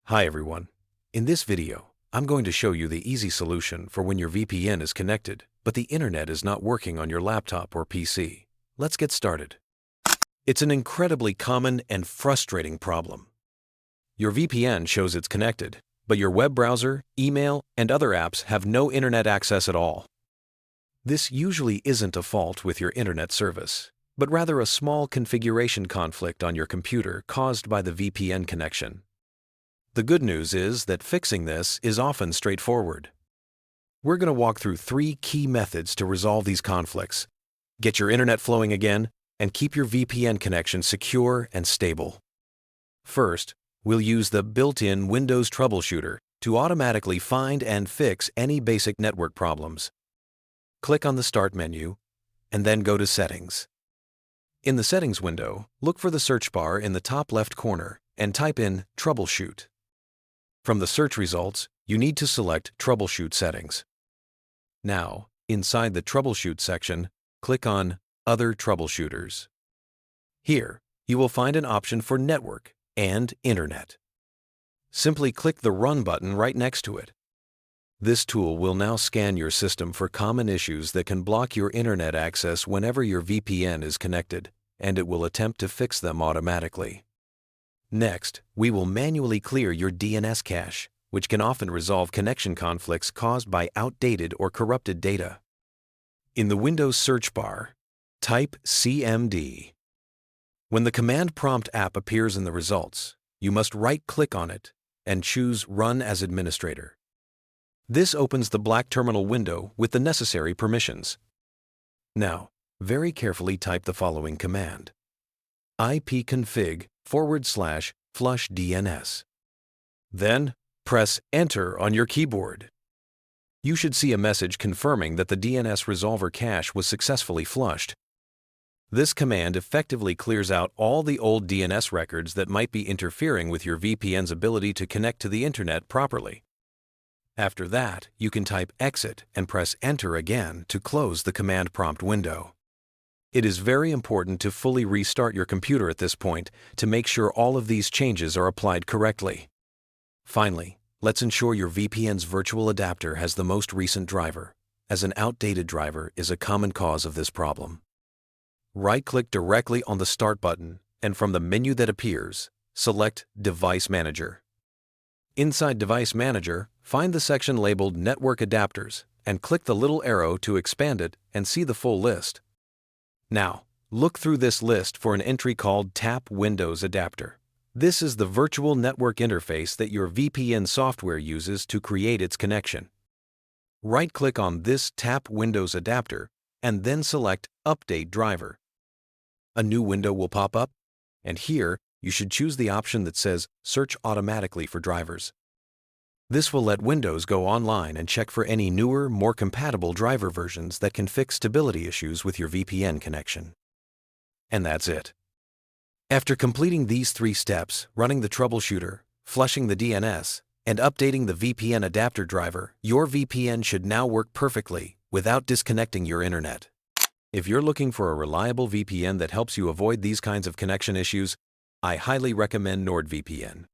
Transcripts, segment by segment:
Hi everyone. In this video, I'm going to show you the easy solution for when your VPN is connected, but the internet is not working on your laptop or PC. Let's get started. It's an incredibly common and frustrating problem. Your VPN shows it's connected, but your web browser, email, and other apps have no internet access at all. This usually isn't a fault with your internet service, but rather a small configuration conflict on your computer caused by the VPN connection. The good news is that fixing this is often straightforward. We're going to walk through 3 key methods to resolve these conflicts, get your internet flowing again, and keep your VPN connection secure and stable. First, we'll use the built-in Windows Troubleshooter to automatically find and fix any basic network problems. Click on the Start menu, and then go to Settings. In the Settings window, look for the search bar in the top left corner and type in Troubleshoot. From the search results, you need to select Troubleshoot Settings. Now, inside the Troubleshoot section, click on Other Troubleshooters. Here, you will find an option for Network and Internet. Simply click the Run button right next to it. This tool will now scan your system for common issues that can block your internet access whenever your VPN is connected, and it will attempt to fix them automatically. Next, we will manually clear your DNS cache, which can often resolve connection conflicts caused by outdated or corrupted data. In the Windows search bar, type CMD. When the command prompt app appears in the results, you must right-click on it and choose Run as Administrator. This opens the black terminal window with the necessary permissions. Now, very carefully type the following command: ipconfig/flush DNS. Then, press Enter on your keyboard. You should see a message confirming that the DNS resolver cache was successfully flushed. This command effectively clears out all the old DNS records that might be interfering with your VPN's ability to connect to the internet properly. After that, you can type Exit and press Enter again to close the command prompt window. It is very important to fully restart your computer at this point to make sure all of these changes are applied correctly. Finally, let's ensure your VPN's virtual adapter has the most recent driver, as an outdated driver is a common cause of this problem. Right-click directly on the Start button, and from the menu that appears, select Device Manager. Inside Device Manager, find the section labeled Network Adapters and click the little arrow to expand it and see the full list. Now, look through this list for an entry called Tap Windows Adapter. This is the virtual network interface that your VPN software uses to create its connection. Right-click on this Tap Windows Adapter and then select Update Driver. A new window will pop up, and here you should choose the option that says Search automatically for drivers. This will let Windows go online and check for any newer, more compatible driver versions that can fix stability issues with your VPN connection. And that's it. After completing these 3 steps, running the troubleshooter, flushing the DNS, and updating the VPN adapter driver, your VPN should now work perfectly without disconnecting your internet. If you're looking for a reliable VPN that helps you avoid these kinds of connection issues, I highly recommend NordVPN.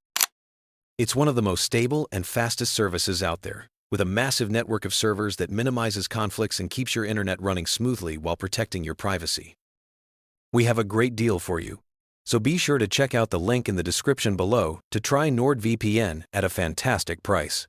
It's one of the most stable and fastest services out there, with a massive network of servers that minimizes conflicts and keeps your internet running smoothly while protecting your privacy. We have a great deal for you, so be sure to check out the link in the description below to try NordVPN at a fantastic price.